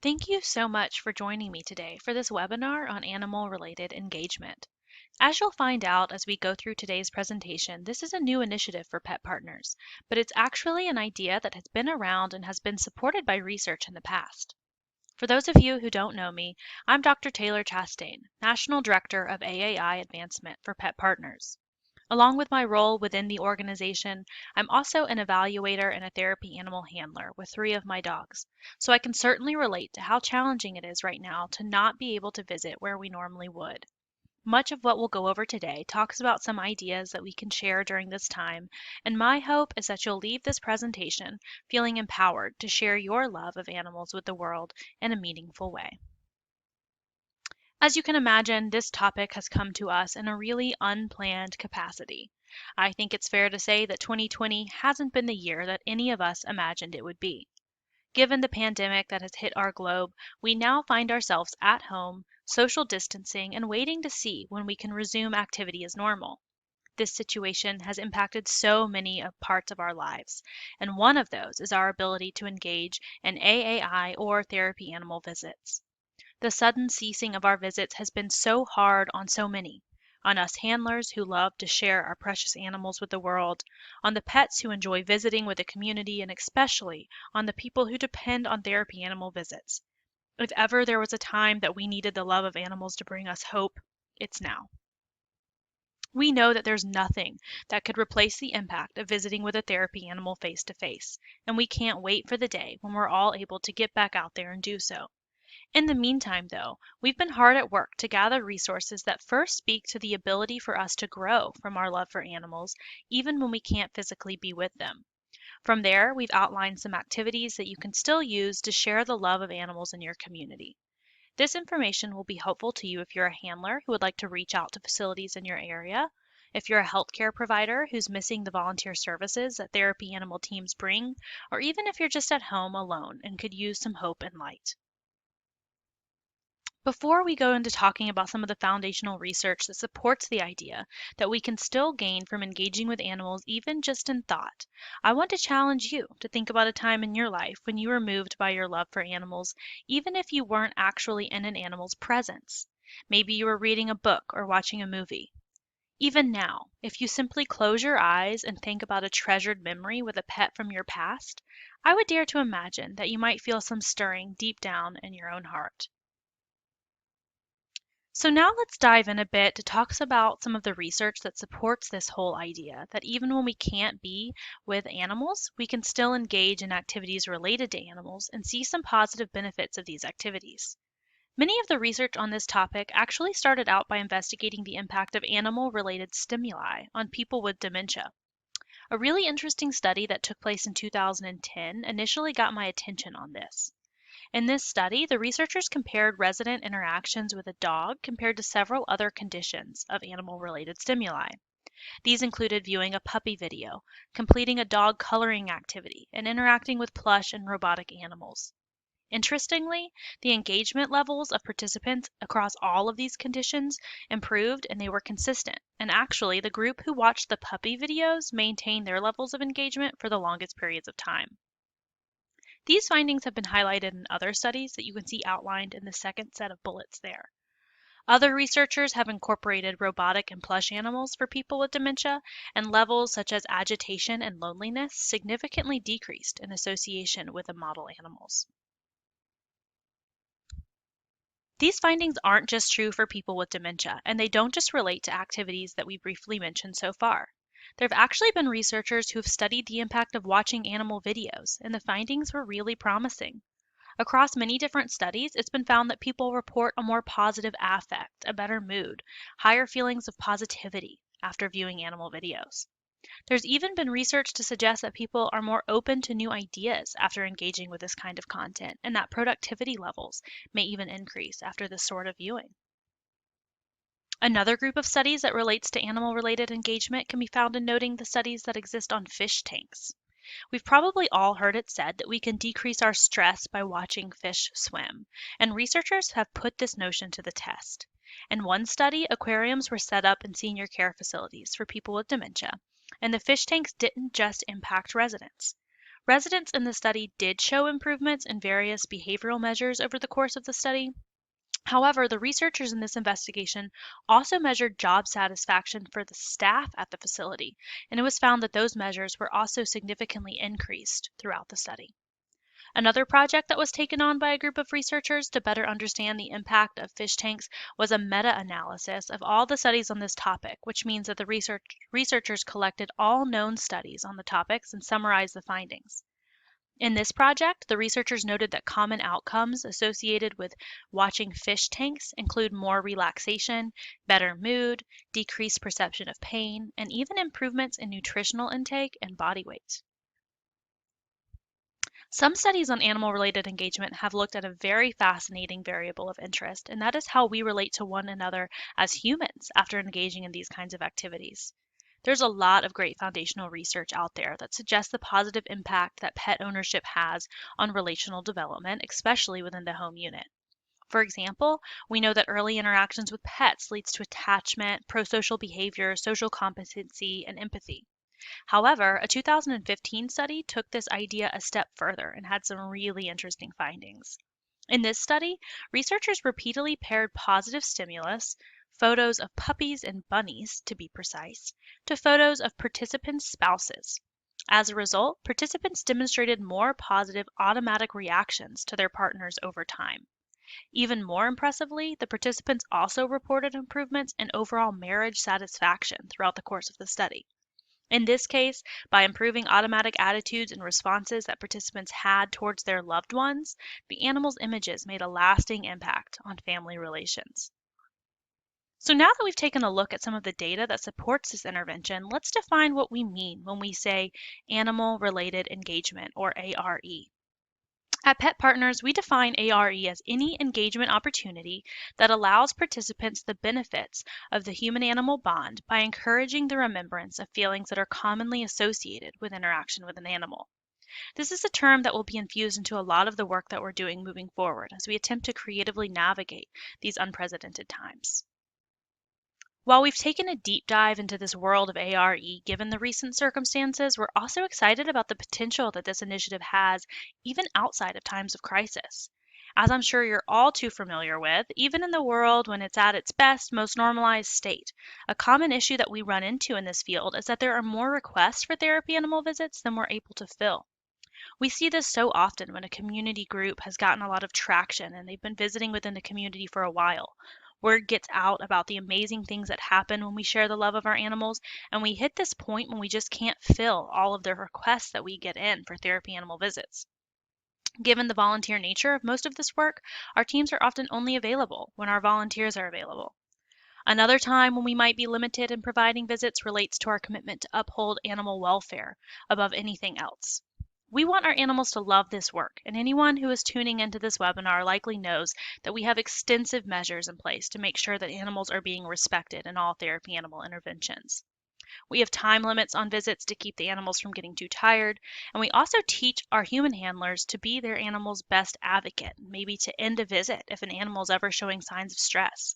Thank you so much for joining me today for this webinar on animal-related engagement. As you'll find out as we go through today's presentation, this is a new initiative for Pet Partners, but it's actually an idea that has been around and has been supported by research in the past. For those of you who don't know me, I'm Dr. Taylor Chastain, National Director of AAI Advancement for Pet Partners. Along with my role within the organization, I'm also an evaluator and a therapy animal handler with 3 of my dogs, so I can certainly relate to how challenging it is right now to not be able to visit where we normally would. Much of what we'll go over today talks about some ideas that we can share during this time, and my hope is that you'll leave this presentation feeling empowered to share your love of animals with the world in a meaningful way. As you can imagine, this topic has come to us in a really unplanned capacity. I think it's fair to say that 2020 hasn't been the year that any of us imagined it would be. Given the pandemic that has hit our globe, we now find ourselves at home, social distancing, and waiting to see when we can resume activity as normal. This situation has impacted so many parts of our lives, and one of those is our ability to engage in AAI or therapy animal visits. The sudden ceasing of our visits has been so hard on so many, on us handlers who love to share our precious animals with the world, on the pets who enjoy visiting with the community, and especially on the people who depend on therapy animal visits. If ever there was a time that we needed the love of animals to bring us hope, it's now. We know that there's nothing that could replace the impact of visiting with a therapy animal face to face, and we can't wait for the day when we're all able to get back out there and do so. In the meantime, though, we've been hard at work to gather resources that first speak to the ability for us to grow from our love for animals, even when we can't physically be with them. From there, we've outlined some activities that you can still use to share the love of animals in your community. This information will be helpful to you if you're a handler who would like to reach out to facilities in your area, if you're a healthcare provider who's missing the volunteer services that therapy animal teams bring, or even if you're just at home alone and could use some hope and light. Before we go into talking about some of the foundational research that supports the idea that we can still gain from engaging with animals even just in thought, I want to challenge you to think about a time in your life when you were moved by your love for animals, even if you weren't actually in an animal's presence. Maybe you were reading a book or watching a movie. Even now, if you simply close your eyes and think about a treasured memory with a pet from your past, I would dare to imagine that you might feel some stirring deep down in your own heart. So now let's dive in a bit to talk about some of the research that supports this whole idea that even when we can't be with animals, we can still engage in activities related to animals and see some positive benefits of these activities. Many of the research on this topic actually started out by investigating the impact of animal-related stimuli on people with dementia. A really interesting study that took place in 2010 initially got my attention on this. In this study, the researchers compared resident interactions with a dog compared to several other conditions of animal-related stimuli. These included viewing a puppy video, completing a dog coloring activity, and interacting with plush and robotic animals. Interestingly, the engagement levels of participants across all of these conditions improved and they were consistent. And actually, the group who watched the puppy videos maintained their levels of engagement for the longest periods of time. These findings have been highlighted in other studies that you can see outlined in the second set of bullets there. Other researchers have incorporated robotic and plush animals for people with dementia, and levels such as agitation and loneliness significantly decreased in association with the model animals. These findings aren't just true for people with dementia, and they don't just relate to activities that we briefly mentioned so far. There have actually been researchers who have studied the impact of watching animal videos, and the findings were really promising. Across many different studies, it's been found that people report a more positive affect, a better mood, higher feelings of positivity after viewing animal videos. There's even been research to suggest that people are more open to new ideas after engaging with this kind of content, and that productivity levels may even increase after this sort of viewing. Another group of studies that relates to animal-related engagement can be found in noting the studies that exist on fish tanks. We've probably all heard it said that we can decrease our stress by watching fish swim, and researchers have put this notion to the test. In one study, aquariums were set up in senior care facilities for people with dementia, and the fish tanks didn't just impact residents. Residents in the study did show improvements in various behavioral measures over the course of the study. However, the researchers in this investigation also measured job satisfaction for the staff at the facility, and it was found that those measures were also significantly increased throughout the study. Another project that was taken on by a group of researchers to better understand the impact of fish tanks was a meta-analysis of all the studies on this topic, which means that the researchers collected all known studies on the topics and summarized the findings. In this project, the researchers noted that common outcomes associated with watching fish tanks include more relaxation, better mood, decreased perception of pain, and even improvements in nutritional intake and body weight. Some studies on animal-related engagement have looked at a very fascinating variable of interest, and that is how we relate to one another as humans after engaging in these kinds of activities. There's a lot of great foundational research out there that suggests the positive impact that pet ownership has on relational development, especially within the home unit. For example, we know that early interactions with pets leads to attachment, prosocial behavior, social competency, and empathy. However, a 2015 study took this idea a step further and had some really interesting findings. In this study, researchers repeatedly paired positive stimulus, photos of puppies and bunnies to be precise, to photos of participants' spouses. As a result, participants demonstrated more positive automatic reactions to their partners over time. Even more impressively, the participants also reported improvements in overall marriage satisfaction throughout the course of the study. In this case, by improving automatic attitudes and responses that participants had towards their loved ones, the animal's images made a lasting impact on family relations. So now that we've taken a look at some of the data that supports this intervention, let's define what we mean when we say animal-related engagement, or ARE. At Pet Partners, we define ARE as any engagement opportunity that allows participants the benefits of the human-animal bond by encouraging the remembrance of feelings that are commonly associated with interaction with an animal. This is a term that will be infused into a lot of the work that we're doing moving forward as we attempt to creatively navigate these unprecedented times. While we've taken a deep dive into this world of ARE given the recent circumstances, we're also excited about the potential that this initiative has even outside of times of crisis. As I'm sure you're all too familiar with, even in the world when it's at its best, most normalized state, a common issue that we run into in this field is that there are more requests for therapy animal visits than we're able to fill. We see this so often when a community group has gotten a lot of traction and they've been visiting within the community for a while. Word gets out about the amazing things that happen when we share the love of our animals, and we hit this point when we just can't fill all of the requests that we get in for therapy animal visits. Given the volunteer nature of most of this work, our teams are often only available when our volunteers are available. Another time when we might be limited in providing visits relates to our commitment to uphold animal welfare above anything else. We want our animals to love this work, and anyone who is tuning into this webinar likely knows that we have extensive measures in place to make sure that animals are being respected in all therapy animal interventions. We have time limits on visits to keep the animals from getting too tired, and we also teach our human handlers to be their animal's best advocate, maybe to end a visit if an animal is ever showing signs of stress.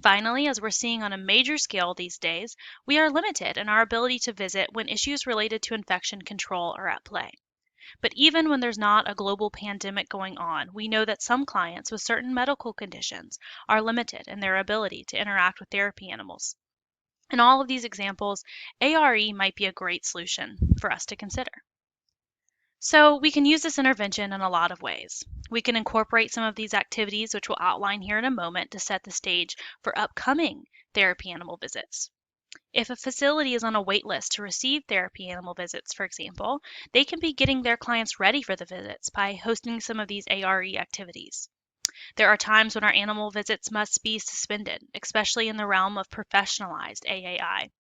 Finally, as we're seeing on a major scale these days, we are limited in our ability to visit when issues related to infection control are at play. But even when there's not a global pandemic going on, we know that some clients with certain medical conditions are limited in their ability to interact with therapy animals. In all of these examples, ARE might be a great solution for us to consider. So we can use this intervention in a lot of ways. We can incorporate some of these activities, which we'll outline here in a moment, to set the stage for upcoming therapy animal visits. If a facility is on a wait list to receive therapy animal visits, for example, they can be getting their clients ready for the visits by hosting some of these ARE activities. There are times when our animal visits must be suspended, especially in the realm of professionalized AAI.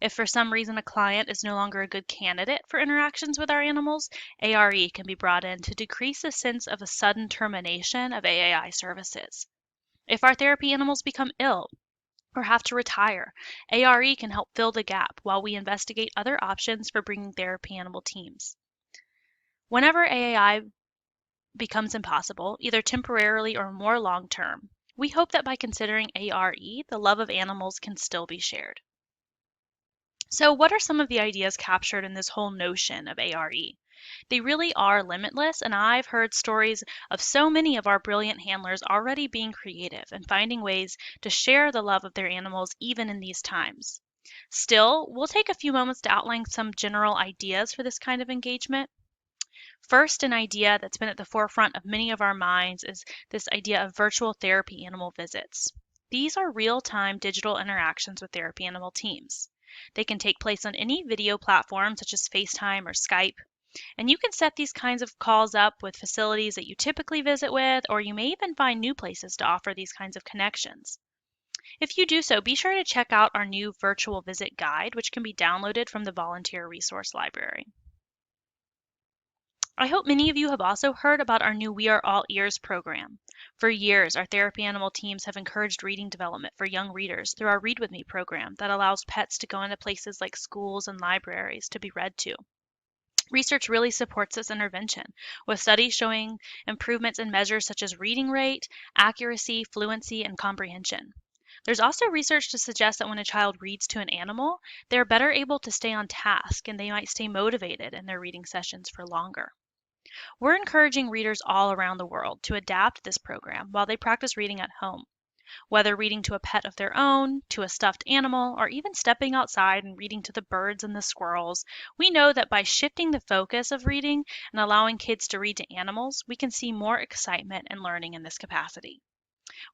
If for some reason a client is no longer a good candidate for interactions with our animals, ARE can be brought in to decrease the sense of a sudden termination of AAI services. If our therapy animals become ill or have to retire, ARE can help fill the gap while we investigate other options for bringing therapy animal teams. Whenever AAI becomes impossible, either temporarily or more long-term, we hope that by considering ARE, the love of animals can still be shared. So what are some of the ideas captured in this whole notion of ARE? They really are limitless, and I've heard stories of so many of our brilliant handlers already being creative and finding ways to share the love of their animals even in these times. Still, we'll take a few moments to outline some general ideas for this kind of engagement. First, an idea that's been at the forefront of many of our minds is this idea of virtual therapy animal visits. These are real-time digital interactions with therapy animal teams. They can take place on any video platform such as FaceTime or Skype, and you can set these kinds of calls up with facilities that you typically visit with, or you may even find new places to offer these kinds of connections. If you do so, be sure to check out our new virtual visit guide, which can be downloaded from the Volunteer Resource Library. I hope many of you have also heard about our new We Are All Ears program. For years, our therapy animal teams have encouraged reading development for young readers through our Read With Me program that allows pets to go into places like schools and libraries to be read to. Research really supports this intervention, with studies showing improvements in measures such as reading rate, accuracy, fluency, and comprehension. There's also research to suggest that when a child reads to an animal, they're better able to stay on task and they might stay motivated in their reading sessions for longer. We're encouraging readers all around the world to adapt this program while they practice reading at home. Whether reading to a pet of their own, to a stuffed animal, or even stepping outside and reading to the birds and the squirrels, we know that by shifting the focus of reading and allowing kids to read to animals, we can see more excitement and learning in this capacity.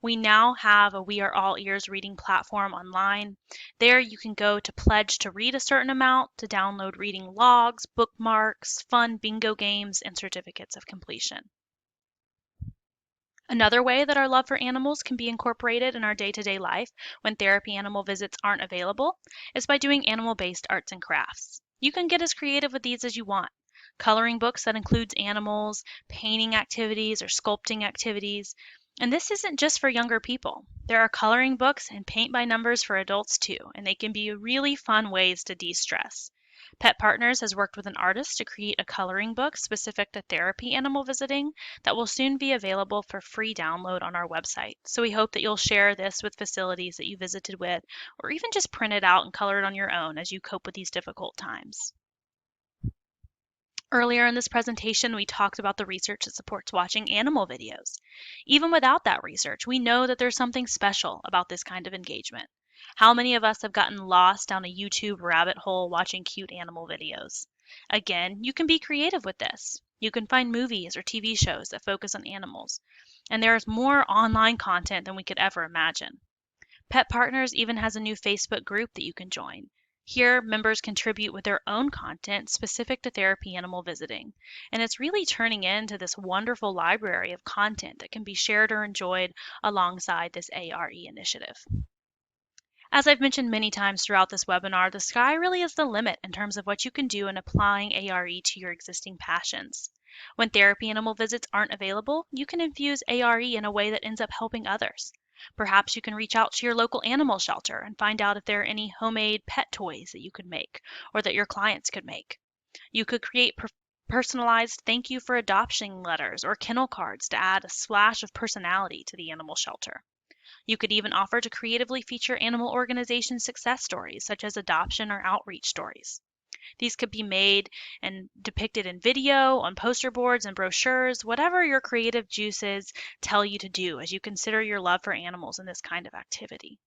We now have a We Are All Ears reading platform online. There you can go to pledge to read a certain amount, to download reading logs, bookmarks, fun bingo games, and certificates of completion. Another way that our love for animals can be incorporated in our day-to-day life when therapy animal visits aren't available is by doing animal-based arts and crafts. You can get as creative with these as you want. Coloring books that includes animals, painting activities, or sculpting activities. And this isn't just for younger people. There are coloring books and paint by numbers for adults too, and they can be really fun ways to de-stress. Pet Partners has worked with an artist to create a coloring book specific to therapy animal visiting that will soon be available for free download on our website. So we hope that you'll share this with facilities that you visited with, or even just print it out and color it on your own as you cope with these difficult times. Earlier in this presentation, we talked about the research that supports watching animal videos. Even without that research, we know that there's something special about this kind of engagement. How many of us have gotten lost down a YouTube rabbit hole watching cute animal videos? Again, you can be creative with this. You can find movies or TV shows that focus on animals, and there is more online content than we could ever imagine. Pet Partners even has a new Facebook group that you can join. Here, members contribute with their own content specific to therapy animal visiting, and it's really turning into this wonderful library of content that can be shared or enjoyed alongside this ARE initiative. As I've mentioned many times throughout this webinar, the sky really is the limit in terms of what you can do in applying ARE to your existing passions. When therapy animal visits aren't available, you can infuse ARE in a way that ends up helping others. Perhaps you can reach out to your local animal shelter and find out if there are any homemade pet toys that you could make or that your clients could make. You could create personalized thank you for adoption letters or kennel cards to add a splash of personality to the animal shelter. You could even offer to creatively feature animal organization success stories, such as adoption or outreach stories. These could be made and depicted in video, on poster boards and brochures, whatever your creative juices tell you to do as you consider your love for animals in this kind of activity.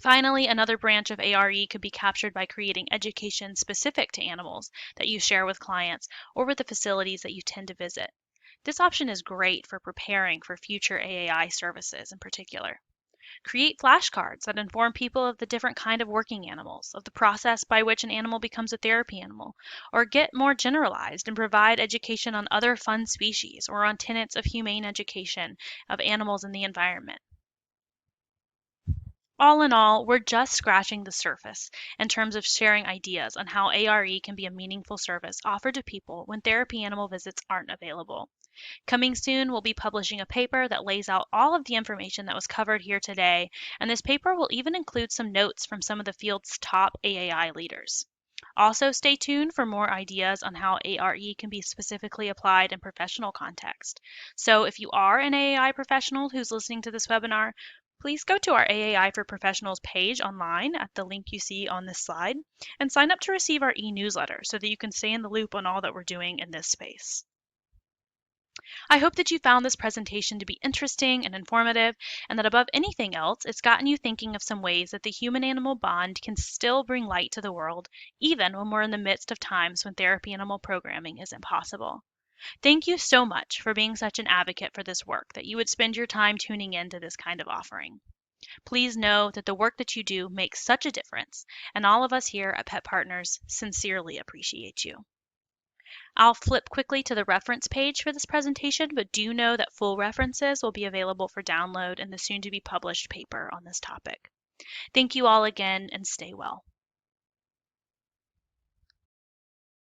Finally, another branch of ARE could be captured by creating education specific to animals that you share with clients or with the facilities that you tend to visit. This option is great for preparing for future AAI services in particular. Create flashcards that inform people of the different kind of working animals, of the process by which an animal becomes a therapy animal, or get more generalized and provide education on other fun species or on tenets of humane education of animals in the environment. All in all, we're just scratching the surface in terms of sharing ideas on how ARE can be a meaningful service offered to people when therapy animal visits aren't available. Coming soon, we'll be publishing a paper that lays out all of the information that was covered here today, and this paper will even include some notes from some of the field's top AAI leaders. Also, stay tuned for more ideas on how ARE can be specifically applied in professional context. So if you are an AAI professional who's listening to this webinar, Please go to our AAI for Professionals page online at the link you see on this slide and sign up to receive our e-newsletter so that you can stay in the loop on all that we're doing in this space. I hope that you found this presentation to be interesting and informative, and that above anything else, it's gotten you thinking of some ways that the human-animal bond can still bring light to the world, even when we're in the midst of times when therapy animal programming isn't possible. Thank you so much for being such an advocate for this work, that you would spend your time tuning in to this kind of offering. Please know that the work that you do makes such a difference, and all of us here at Pet Partners sincerely appreciate you. I'll flip quickly to the reference page for this presentation, but do know that full references will be available for download in the soon-to-be-published paper on this topic. Thank you all again, and stay well.